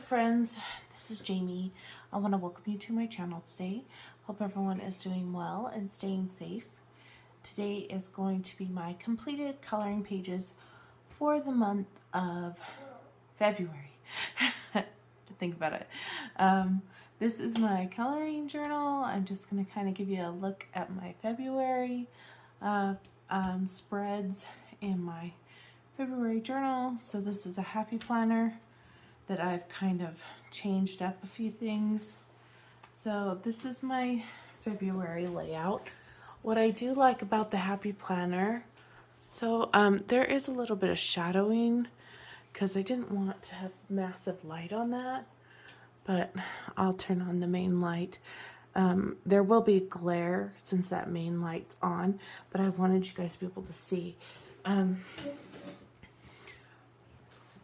friends, this is Jamie. I want to welcome you to my channel today. Hope everyone is doing well and staying safe. Today is going to be my completed coloring pages for the month of February. To think about it. This is my coloring journal. I'm just going to kind of give you a look at my February spreads in my February journal. So this is a happy planner that I've kind of changed up a few things. So this is my February layout. What I do like about the happy planner, so there is a little bit of shadowing because I didn't want to have massive light on that, but I'll turn on the main light. There will be glare since that main light's on, but I wanted you guys to be able to see.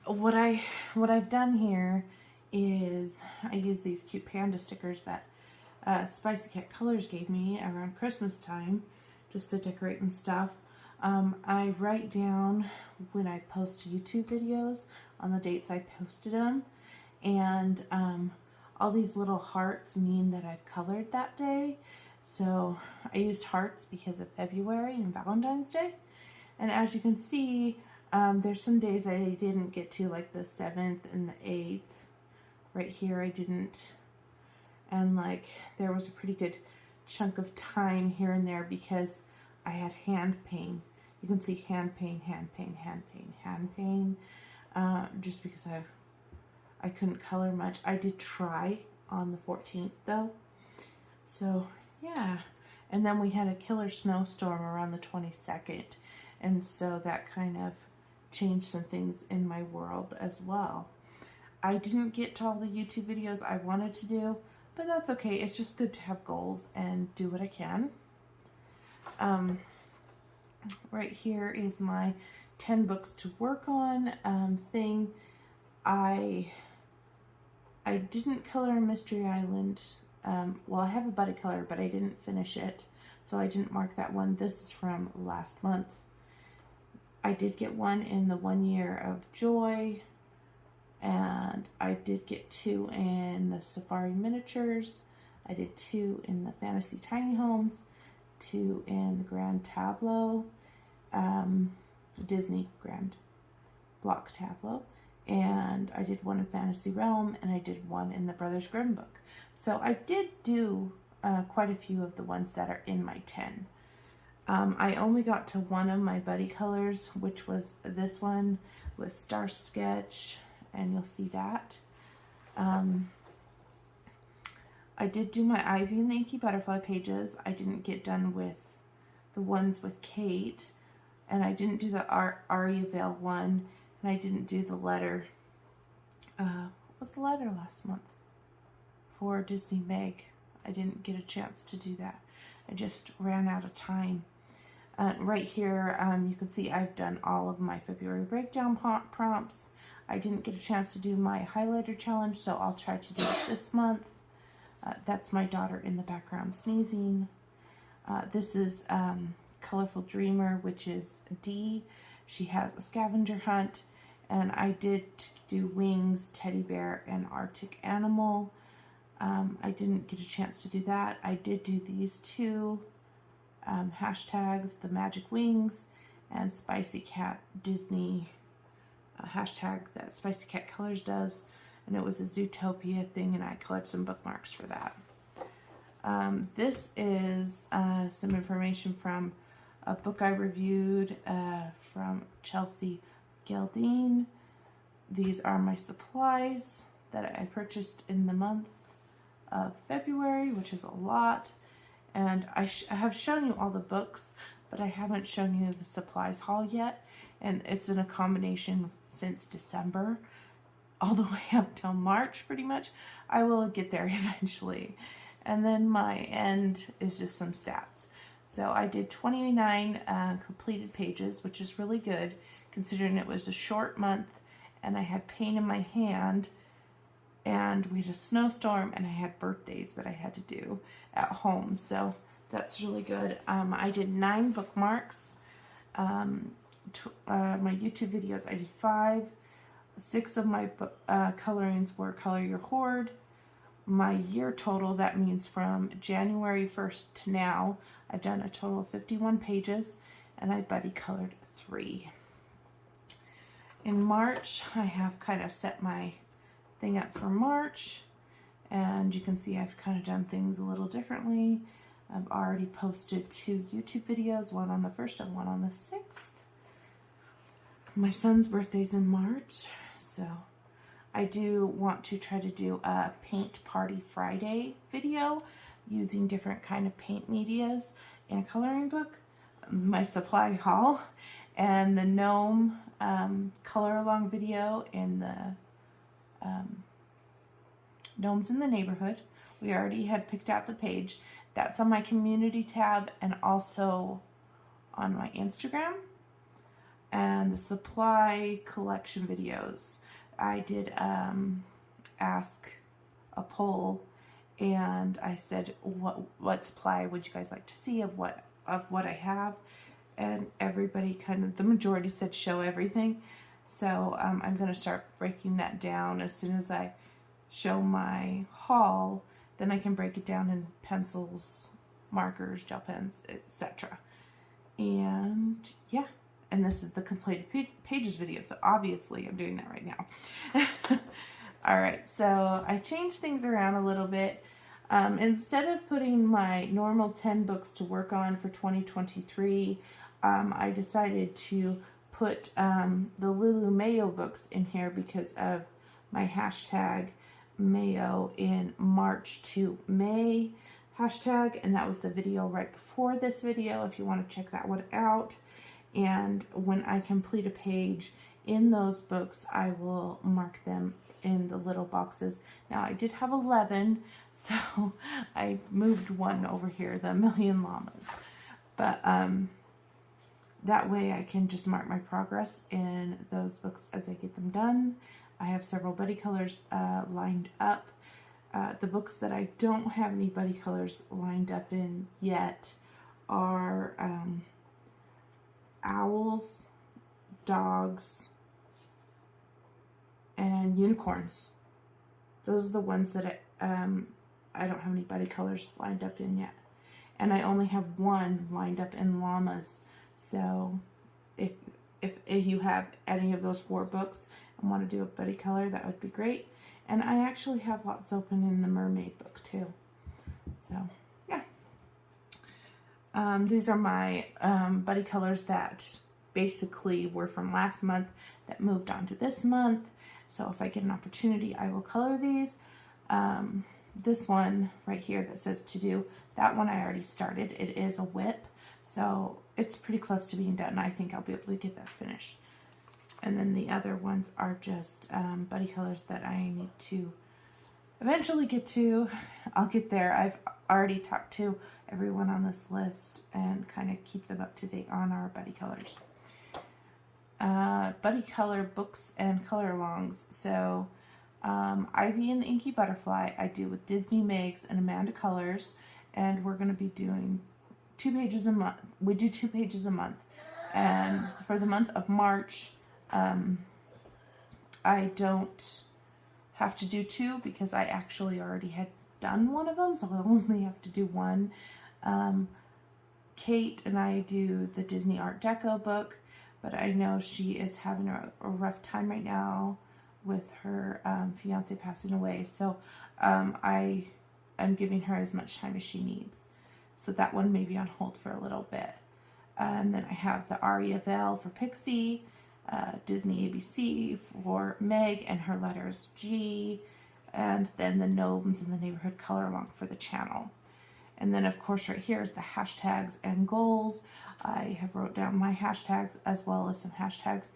What I've done here is I use these cute panda stickers that Spicy Cat Colors gave me around Christmas time just to decorate and stuff. I write down when I post YouTube videos on the dates I posted them, and all these little hearts mean that I've colored that day. So I used hearts because of February and Valentine's Day, and as you can see, there's some days I didn't get to, like the 7th and the 8th. Right here I didn't. And like there was a pretty good chunk of time here and there because I had hand pain. You can see hand pain, hand pain, hand pain, hand pain. Just because I couldn't color much. I did try on the 14th though. So yeah. And then we had a killer snowstorm around the 22nd. And so that kind of changed some things in my world as well. I didn't get to all the YouTube videos I wanted to do, but that's okay. It's just good to have goals and do what I can. Right here is my 10 books to work on thing. I didn't color Mystery Island. Well, I have a buddy color, but I didn't finish it, so I didn't mark that one. This is from last month. I did get one in the 1 year of Joy, and I did get 2 in the Safari Miniatures. I did 2 in the Fantasy Tiny Homes, 2 in the Grand Tableau, Disney Grand Block Tableau, and I did 1 in Fantasy Realm, and I did 1 in the Brothers Grimm book. So I did do quite a few of the ones that are in my 10. I only got to 1 of my buddy colors, which was this one with Star Sketch, and you'll see that. I did do my Ivy and the Inky Butterfly pages. I didn't get done with the ones with Kate, and I didn't do the Aria Vale one, and I didn't do the letter. What was the letter last month? For Disney Meg. I didn't get a chance to do that. I just ran out of time. Right here, you can see I've done all of my February breakdown prompts. I didn't get a chance to do my highlighter challenge, so I'll try to do it this month. That's my daughter in the background sneezing. This is Colorful Dreamer, which is D. She has a scavenger hunt, and I did do Wings, Teddy Bear, and Arctic Animal. I didn't get a chance to do that. I did do these 2 hashtags, the Magic Wings and Spicy Cat Disney hashtag that Spicy Cat Colors does, and it was a Zootopia thing, and I colored some bookmarks for that. This is some information from a book I reviewed from Chelsea Geldine. These are my supplies that I purchased in the month of February, which is a lot. And I have shown you all the books, but I haven't shown you the supplies haul yet. And it's in a combination since December, all the way up till March, pretty much. I will get there eventually. And then my end is just some stats. So I did 29 completed pages, which is really good, considering it was a short month, and I had pain in my hand, and we had a snowstorm, and I had birthdays that I had to do at home, so that's really good. I did 9 bookmarks. My YouTube videos, I did 5. 6 of my colorings were Color Your Horde. My year total, that means from January 1st to now, I've done a total of 51 pages, and I buddy colored 3. In March, I have kind of set my thing up for March, and you can see I've kind of done things a little differently. I've already posted 2 YouTube videos, one on the 1st and one on the 6th. My son's birthday's in March, so I do want to try to do a Paint Party Friday video using different kind of paint medias in a coloring book, my supply haul, and the Gnome color along video in the Gnomes in the Neighborhood. We already had picked out the page. That's on my community tab and also on my Instagram. And the supply collection videos, I did ask a poll, and I said what supply would you guys like to see of what I have, and everybody the majority said show everything. So I'm going to start breaking that down as soon as I show my haul. Then I can break it down in pencils, markers, gel pens, etc. And yeah. And this is the completed pages video, so obviously I'm doing that right now. Alright, so I changed things around a little bit. Instead of putting my normal 10 books to work on for 2023, I decided to put the Lulu Mayo books in here because of my hashtag Mayo in March to May hashtag, and that was the video right before this video if you want to check that one out. And when I complete a page in those books, I will mark them in the little boxes. Now, I did have 11, so I moved one over here, the Million Llamas. But that way I can just mark my progress in those books as I get them done. I have several buddy colors lined up. The books that I don't have any buddy colors lined up in yet are owls, dogs, and unicorns. Those are the ones that I don't have any buddy colors lined up in yet. And I only have one lined up in llamas. So if you have any of those 4 books and want to do a buddy color, that would be great. And I actually have lots open in the mermaid book too. So yeah. These are my buddy colors that basically were from last month that moved on to this month. So if I get an opportunity, I will color these. This one right here that says to do, that one I already started. It is a whip, so it's pretty close to being done. I think I'll be able to get that finished. And then the other ones are just buddy colors that I need to eventually get to. I'll get there. I've already talked to everyone on this list and kind of keep them up to date on our buddy colors. Buddy color books and color alongs. So Ivy and the Inky Butterfly I do with Disney Makes and Amanda Colors, and we're going to be doing 2 pages a month. We do 2 pages a month, and for the month of March I don't have to do 2 because I actually already had done one of them, so I'll only have to do 1. Kate and I do the Disney Art Deco book, but I know she is having a rough time right now with her fiance passing away, so I am giving her as much time as she needs. So that one may be on hold for a little bit. And then I have the Aria Veil for Pixie, Disney ABC for Meg and her letters G, and then the Gnomes in the Neighborhood color along for the channel. And then of course right here is the hashtags and goals. I have wrote down my hashtags as well as some hashtags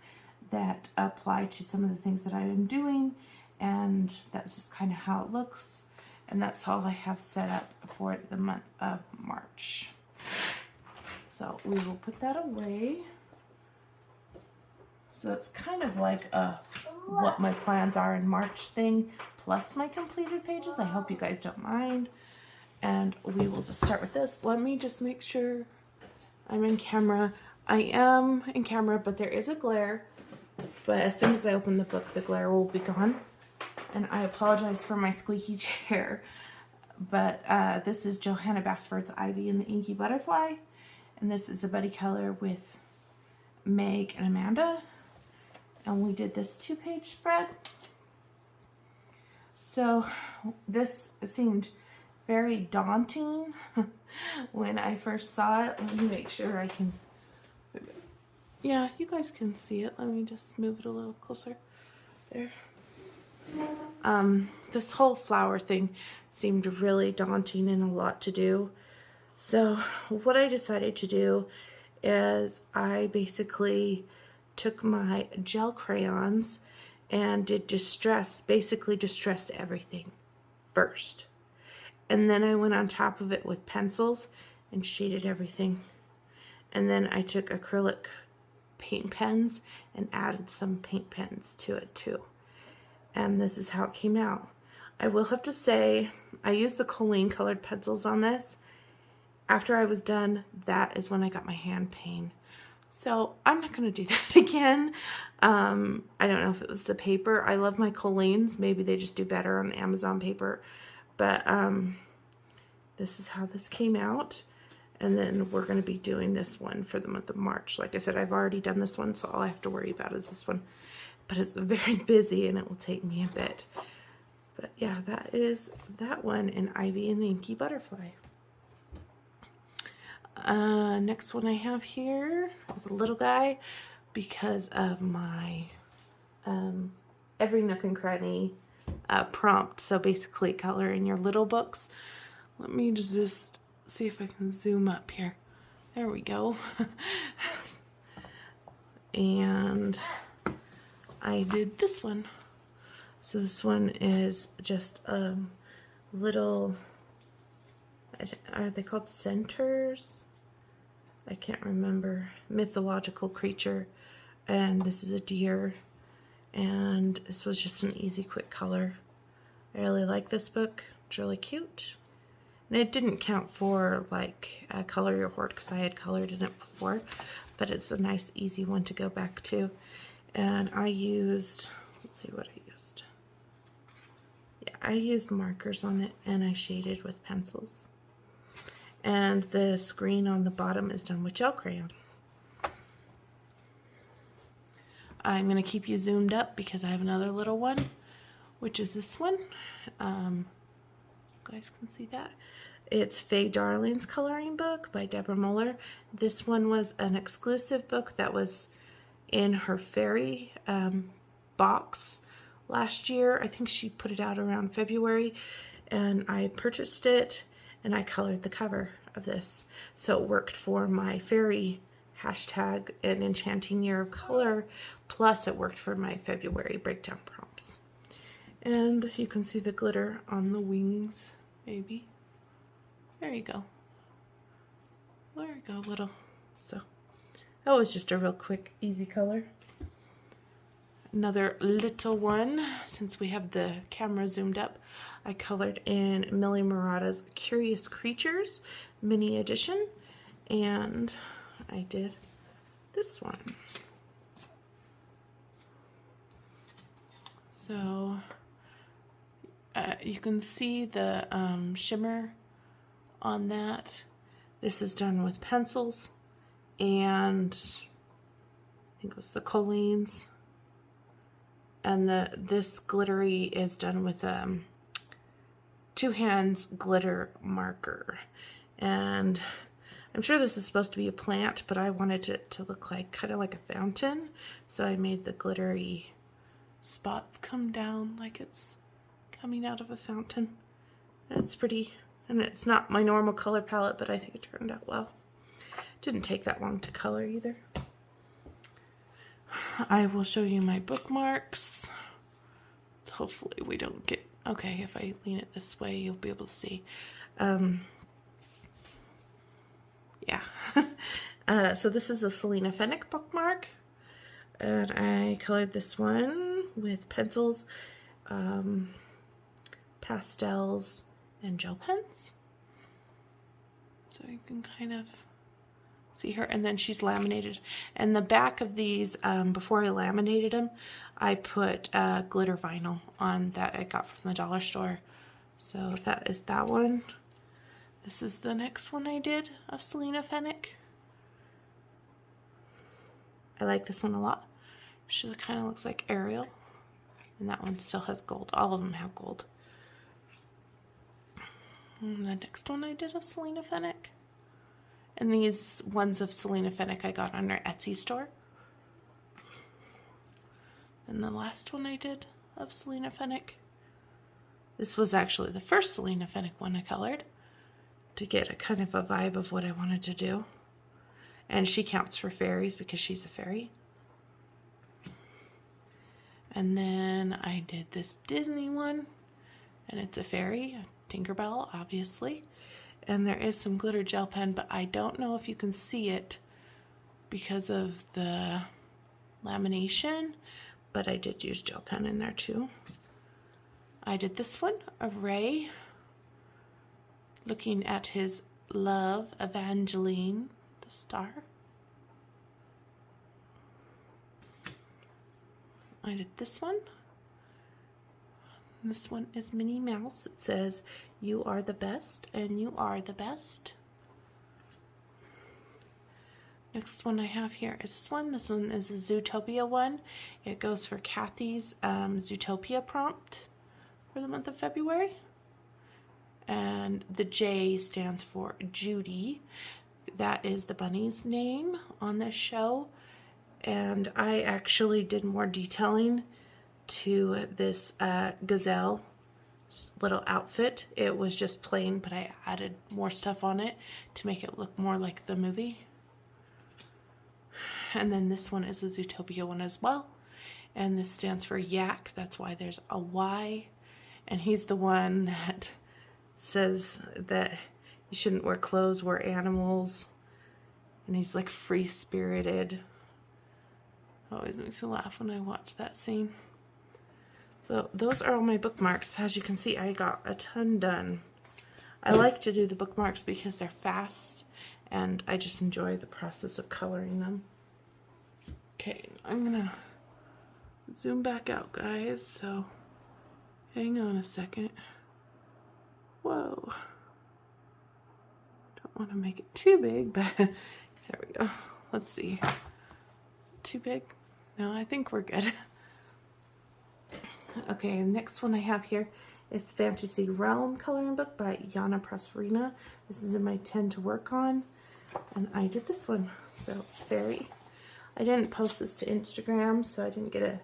that apply to some of the things that I am doing, and that's just kind of how it looks. And that's all I have set up for the month of March. So we will put that away. So it's kind of like a what my plans are in March thing, plus my completed pages. I hope you guys don't mind. And we will just start with this. Let me just make sure I'm in camera. I am in camera, but there is a glare. but as soon as I open the book, the glare will be gone. And I apologize for my squeaky chair, but this is Johanna Basford's Ivy and the Inky Butterfly, and this is a buddy color with Meg and Amanda, and we did this 2-page spread. So this seemed very daunting when I first saw it. Let me make sure I can, yeah, you guys can see it. Let me just move it a little closer. There. This whole flower thing seemed really daunting and a lot to do. So what I decided to do is I basically took my gel crayons and did basically distressed everything first. And then I went on top of it with pencils and shaded everything. And then I took acrylic paint pens and added some paint pens to it too. And this is how it came out. I will have to say, I used the Colleen colored pencils on this. After I was done, that is when I got my hand pain. So I'm not going to do that again. I don't know if it was the paper. I love my Colleens. Maybe they just do better on Amazon paper. But this is how this came out. And then we're going to be doing this one for the month of March. Like I said, I've already done this one, so all I have to worry about is this one. But it's very busy and it will take me a bit. But yeah, that is that one in Ivy and the Inky Butterfly. Next one I have here is a little guy because of my every nook and cranny prompt. So basically color in your little books. Let me just see if I can zoom up here. There we go. And I did this one. So this one is just little, are they called centers? I can't remember. Mythological creature. And this is a deer. And this was just an easy, quick color. I really like this book. It's really cute. And it didn't count for like Color Your Hoard because I had colored in it before. But it's a nice, easy one to go back to. And I used, let's see what I used. Yeah, I used markers on it and I shaded with pencils. And the screen on the bottom is done with gel crayon. I'm going to keep you zoomed up because I have another little one, which is this one. You guys can see that. It's Faye Darling's coloring book by Deborah Muller. This one was an exclusive book that was in her fairy box last year. I think she put it out around February, and I purchased it and I colored the cover of this. So it worked for my fairy hashtag an enchanting year of color, plus it worked for my February breakdown prompts. And you can see the glitter on the wings, maybe. There you go. There you go, little. So that was just a real quick, easy color. Another little one, since we have the camera zoomed up, I colored in Millie Murata's Curious Creatures mini edition, and I did this one. So you can see the shimmer on that. This is done with pencils and I think it was the Colleens. And this glittery is done with Two Hands glitter marker. And I'm sure this is supposed to be a plant, but I wanted it to look like kind of like a fountain. So I made the glittery spots come down like it's coming out of a fountain. And it's pretty, and it's not my normal color palette, but I think it turned out well. Didn't take that long to color either. I will show you my bookmarks. Hopefully we don't get, okay, if I lean it this way, you'll be able to see. Yeah. So this is a Selena Fennick bookmark. And I colored this one with pencils, pastels, and gel pens. So you can kind of See her? And then she's laminated. And the back of these, before I laminated them, I put glitter vinyl on that I got from the dollar store. So that is that one. This is the next one I did of Selena Fenwick. I like this one a lot. She kind of looks like Ariel. And that one still has gold. All of them have gold. And the next one I did of Selena Fenwick. And these ones of Selena Fenwick I got on her Etsy store. And the last one I did of Selena Fenwick. This was actually the first Selena Fenwick one I colored to get a kind of a vibe of what I wanted to do. And she counts for fairies because she's a fairy. And then I did this Disney one, and it's a fairy, a Tinkerbell, obviously. And there is some glitter gel pen, but I don't know if you can see it because of the lamination, but I did use gel pen in there too. I did this one, a Ray, looking at his love, Evangeline, the star. I did this one. This one is Minnie Mouse. It says, "You are the best, and you are the best." Next one I have here is this one. This one is a Zootopia one. It goes for Kathy's Zootopia prompt for the month of February. And the J stands for Judy. That is the bunny's name on this show. And I actually did more detailing to this gazelle little outfit. It was just plain, but I added more stuff on it to make it look more like the movie. And then this one is a Zootopia one as well. And this stands for Yak. That's why there's a Y. And he's the one that says that you shouldn't wear clothes, wear animals. And he's like free-spirited. Always makes me laugh when I watch that scene. So those are all my bookmarks. As you can see, I got a ton done. I like to do the bookmarks because they're fast and I just enjoy the process of coloring them. Okay, I'm gonna zoom back out, guys, so hang on a second. Whoa. Don't want to make it too big, but there we go. Let's see. Is it too big? No, I think we're good. Okay, the next one I have here is Fantasy Realm coloring book by Yana Prosperina. This is in my 10 to work on, and I did this one, so it's fairy. I didn't post this to Instagram, so I didn't get a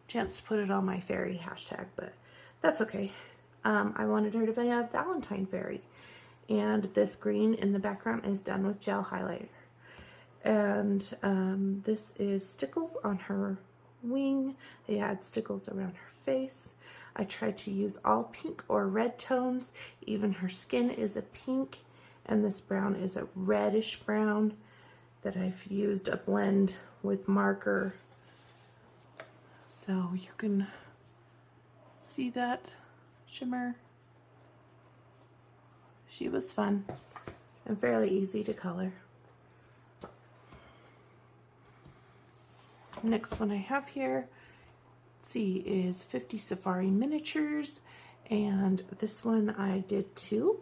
chance to put it on my fairy hashtag, but that's okay. I wanted her to be a Valentine fairy, and this green in the background is done with gel highlighter. And this is stickles on her wing. I had stickles around her face. I tried to use all pink or red tones. Even her skin is a pink, and this brown is a reddish brown that I've used a blend with marker. So you can see that shimmer. She was fun and fairly easy to color. Next one I have here, let's see, is 50 Safari Miniatures, and this one I did too.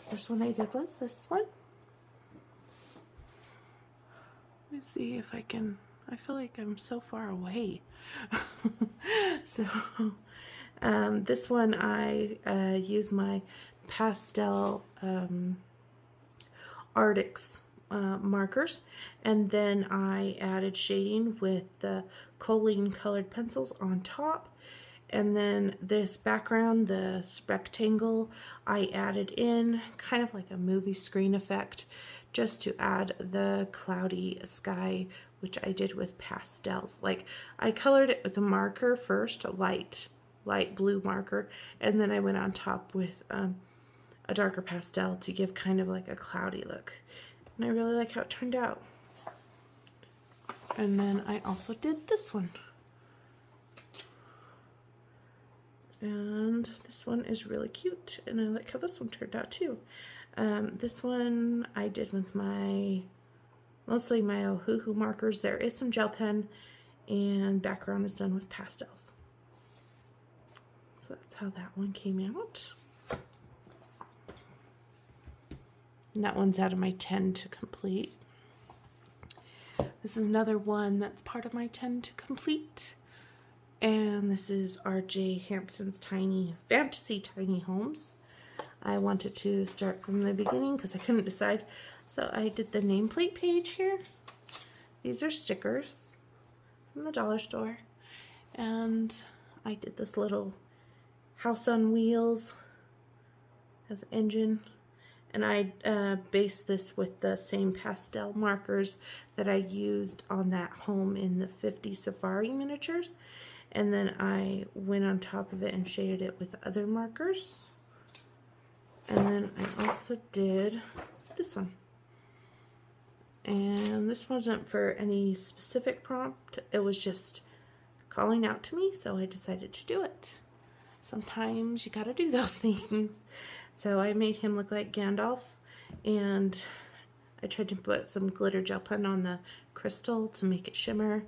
First one I did was this one. Let me see if I can, I feel like I'm so far away. So this one I use my pastel Arctics markers, and then I added shading with the choline colored pencils on top, and then this background, this rectangle, I added in kind of like a movie screen effect just to add the cloudy sky, which I did with pastels. Like, I colored it with a marker first, a light blue marker, and then I went on top with a darker pastel to give kind of like a cloudy look. And I really like how it turned out. And then I also did this one. And this one is really cute, and I like how this one turned out too. This one I did with mostly my Ohuhu markers. There is some gel pen, and background is done with pastels. So that's how that one came out. And that one's out of my 10 to complete. This is another one that's part of my 10 to complete. And this is R.J. Hampson's Tiny Fantasy Tiny Homes. I wanted to start from the beginning because I couldn't decide. So I did the nameplate page here. These are stickers from the dollar store. And I did this little house on wheels as an engine. And I based this with the same pastel markers that I used on that home in the 50 Safari miniatures. And then I went on top of it and shaded it with other markers. And then I also did this one. And this wasn't for any specific prompt. It was just calling out to me, so I decided to do it. Sometimes you gotta do those things. So I made him look like Gandalf, and I tried to put some glitter gel pen on the crystal to make it shimmer.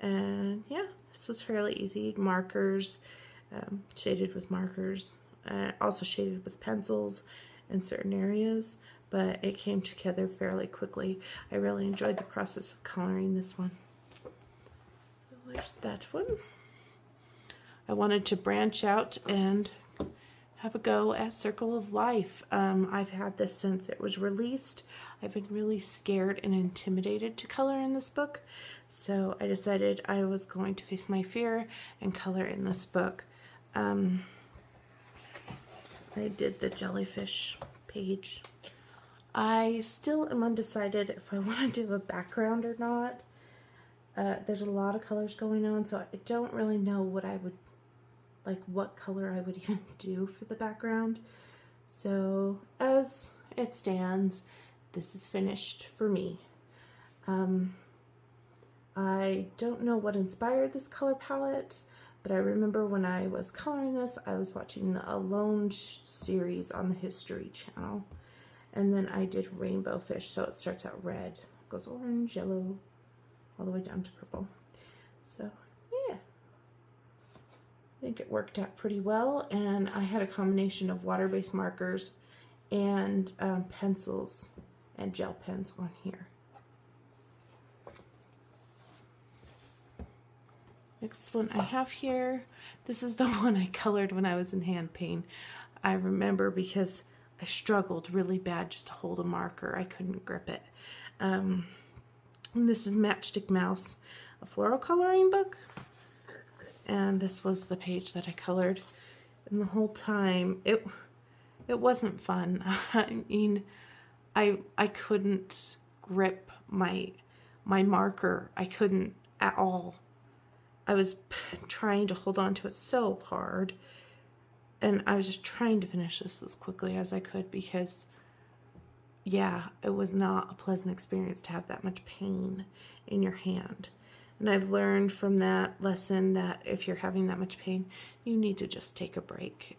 And yeah, this was fairly easy. Markers, shaded with markers, also shaded with pencils in certain areas, but it came together fairly quickly. I really enjoyed the process of coloring this one. So there's that one. I wanted to branch out and have a go at Circle of Life. I've had this since it was released. I've been really scared and intimidated to color in this book, so I decided I was going to face my fear and color in this book. I did the jellyfish page. I still am undecided if I want to do a background or not. There's a lot of colors going on, so I don't really know what I would what color I would even do for the background. So as it stands, this is finished for me. I don't know what inspired this color palette, but I remember when I was coloring this, I was watching the Alone series on the History Channel. And then I did Rainbow Fish, so it starts out red, goes orange, yellow, all the way down to purple. So yeah, I think it worked out pretty well, and I had a combination of water-based markers and pencils and gel pens on here. Next one I have here, this is the one I colored when I was in hand pain. I remember because I struggled really bad just to hold a marker. I couldn't grip it. And this is Matchstick Mouse, a floral coloring book. And this was the page that I colored. And the whole time, it wasn't fun. I mean, I couldn't grip my marker. I couldn't at all. I was trying to hold on to it so hard. And I was just trying to finish this as quickly as I could because, yeah, it was not a pleasant experience to have that much pain in your hand. And I've learned from that lesson that if you're having that much pain, you need to just take a break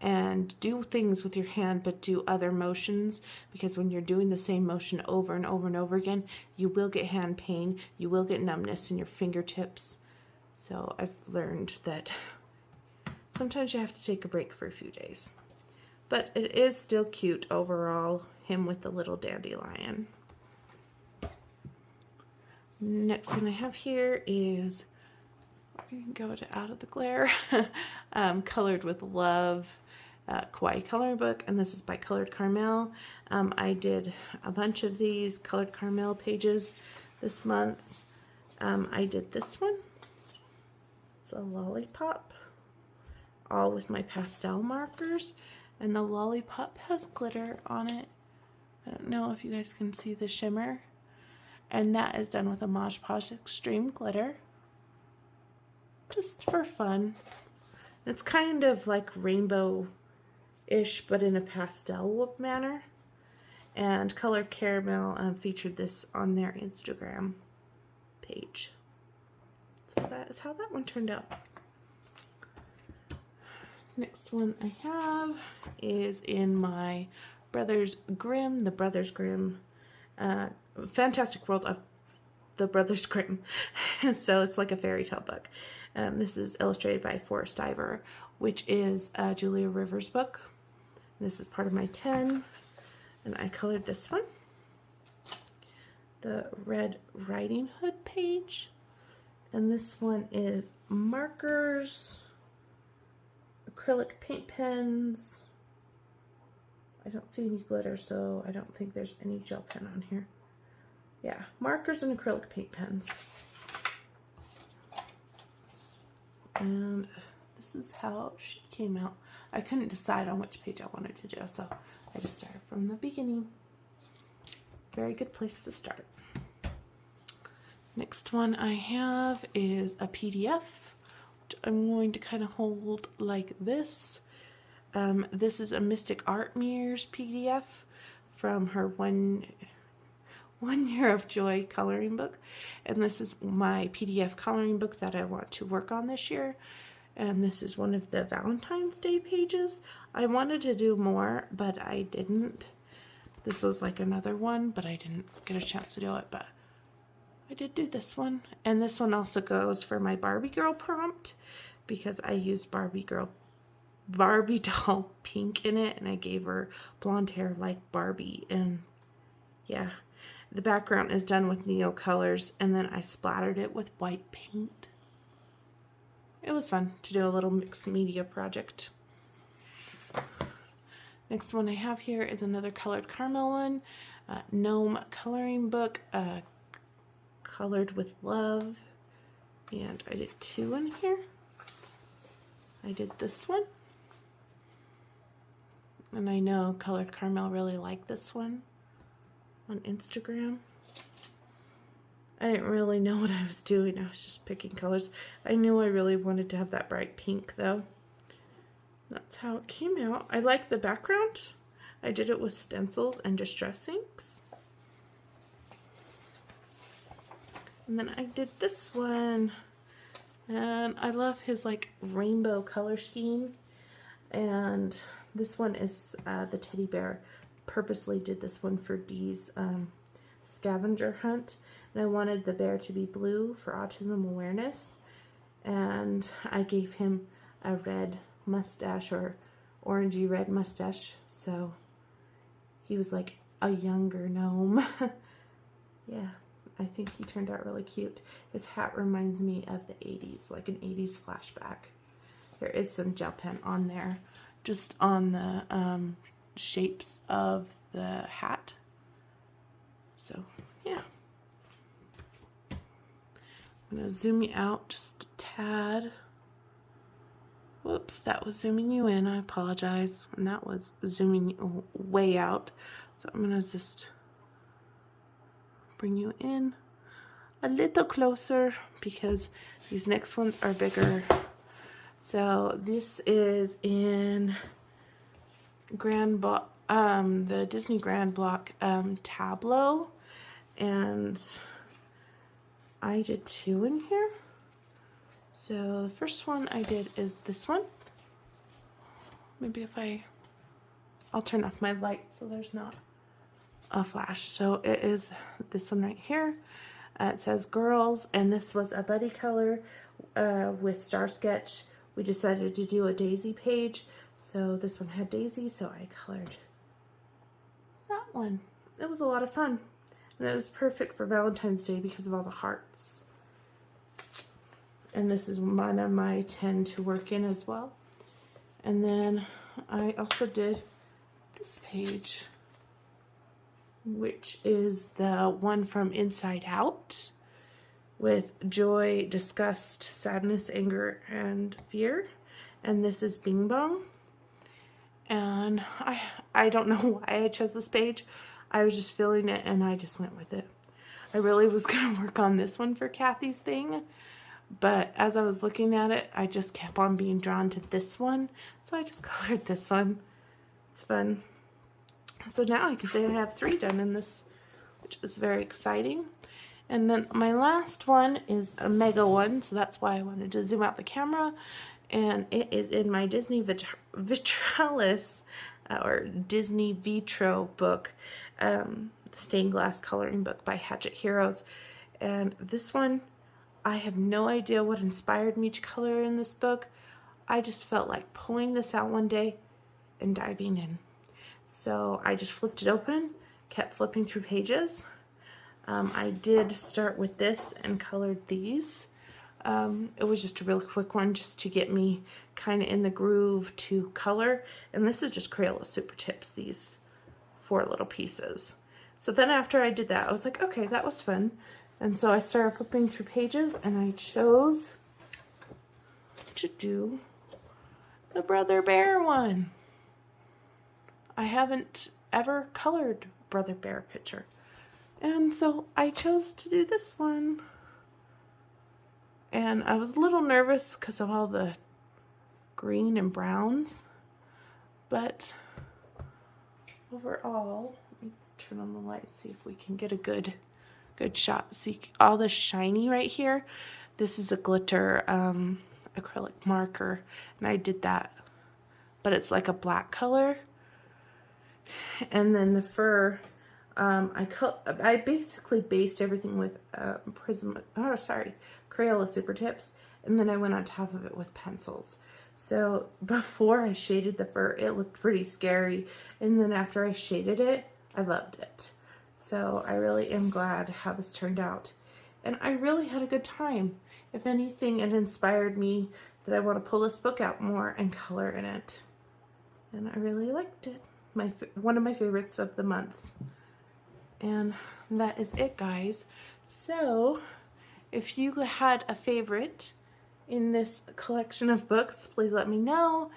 and do things with your hand, but do other motions, because when you're doing the same motion over and over and over again, you will get hand pain, you will get numbness in your fingertips. So I've learned that sometimes you have to take a break for a few days. But it is still cute overall, him with the little dandelion. Next one I have here is, we can go to Out of the Glare, Colored with Love, Kawaii coloring book, and this is by Colored Caramel. I did a bunch of these Colored Caramel pages this month. I did this one. It's a lollipop, all with my pastel markers, and the lollipop has glitter on it. I don't know if you guys can see the shimmer. And that is done with a Mod Podge Extreme glitter, just for fun. It's kind of like rainbow-ish, but in a pastel manner. And Colored Caramel featured this on their Instagram page. So that is how that one turned out. Next one I have is in My Brothers Grimm, the Brothers Grimm Fantastic World of the Brothers Grimm. So it's like a fairy tale book. This is illustrated by Forrest Iver, which is Julia Rivers' book. This is part of my 10, and I colored this one. The Red Riding Hood page. And this one is markers, acrylic paint pens. I don't see any glitter, so I don't think there's any gel pen on here. Yeah, markers and acrylic paint pens. And this is how she came out. I couldn't decide on which page I wanted to do, so I just started from the beginning. Very good place to start. Next one I have is a PDF, which I'm going to kind of hold like this. This is a Mystic Art Mirrors PDF from her One Year of Joy coloring book. And this is my PDF coloring book that I want to work on this year. And this is one of the Valentine's Day pages. I wanted to do more, but I didn't. This was like another one, but I didn't get a chance to do it, but I did do this one. And this one also goes for my Barbie girl prompt, because I used Barbie doll pink in it, and I gave her blonde hair like Barbie. And yeah, the background is done with Neo colors, and then I splattered it with white paint. It was fun to do a little mixed media project. Next one I have here is another colored caramel one, Gnome coloring book, Colored with Love, and I did 2 in here. I did this one, and I know Colored Caramel really liked this one on Instagram. I didn't really know what I was doing. I was just picking colors. I knew I really wanted to have that bright pink though. That's how it came out. I like the background. I did it with stencils and distress inks. And then I did this one. And I love his like rainbow color scheme. And this one is the teddy bear. Purposely did this one for Dee's scavenger hunt. And I wanted the bear to be blue for autism awareness. And I gave him a red mustache, or orangey red mustache. So he was like a younger gnome. Yeah, I think he turned out really cute. His hat reminds me of the 80s, like an 80s flashback. There is some gel pen on there, just on the shapes of the hat. So yeah. I'm going to zoom you out just a tad. Whoops, that was zooming you in. I apologize. And that was zooming you way out. So I'm going to just bring you in a little closer because these next ones are bigger. So this is in the Disney Grand Block Tableau, and I did 2 in here. So the first one I did is this one. Maybe if I'll turn off my light so there's not a flash. So it is this one right here. It says girls, and this was a buddy color with Star Sketch. We decided to do a daisy page, so this one had daisy, so I colored that one. It was a lot of fun, and it was perfect for Valentine's Day because of all the hearts. And this is one of my 10 to work in as well. And then I also did this page, which is the one from Inside Out, with joy, disgust, sadness, anger, and fear. And this is Bing Bong. And I don't know why I chose this page. I was just feeling it and I just went with it. I really was going to work on this one for Kathy's thing, but as I was looking at it, I just kept on being drawn to this one. So I just colored this one. It's fun. So now I can say I have 3 done in this, which is very exciting. And then my last one is a mega one, so that's why I wanted to zoom out the camera. and it is in my Disney Vitralis or Disney Vitro book, stained glass coloring book by Hatchet Heroes. And this one, I have no idea what inspired me to color in this book. I just felt like pulling this out one day and diving in. So I just flipped it open, kept flipping through pages. I did start with this and colored these. It was just a really quick one just to get me kind of in the groove to color. And this is just Crayola Super Tips, these 4 little pieces. So then after I did that, I was like, okay, that was fun. And so I started flipping through pages, and I chose to do the Brother Bear one. I haven't ever colored Brother Bear picture. And so I chose to do this one. And I was a little nervous because of all the green and browns. But overall, let me turn on the light and see if we can get a good shot. See all this shiny right here? This is a glitter acrylic marker, and I did that. But it's like a black color. And then the fur, I basically based everything with Crayola Super Tips, and then I went on top of it with pencils. So before I shaded the fur, it looked pretty scary, and then after I shaded it, I loved it. So I really am glad how this turned out, and I really had a good time. If anything, it inspired me that I want to pull this book out more and color in it, and I really liked it. One of my favorites of the month. And that is it, guys. So if you had a favorite in this collection of books, please let me know.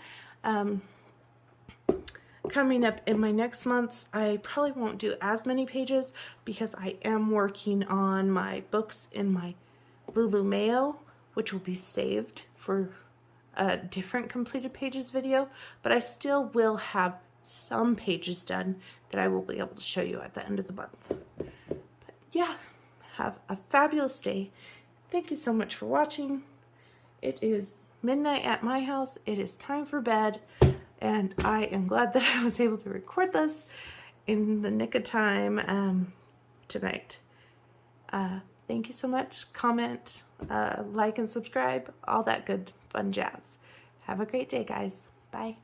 Coming up in my next months, I probably won't do as many pages because I am working on my books in my Lulu Mayo, which will be saved for a different completed pages video, but I still will have some pages done that I will be able to show you at the end of the month. But yeah, have a fabulous day. Thank you so much for watching. It is midnight at my house. It is time for bed, and I am glad that I was able to record this in the nick of time tonight. Thank you so much. Comment, like, and subscribe, all that good fun jazz. Have a great day, guys. Bye.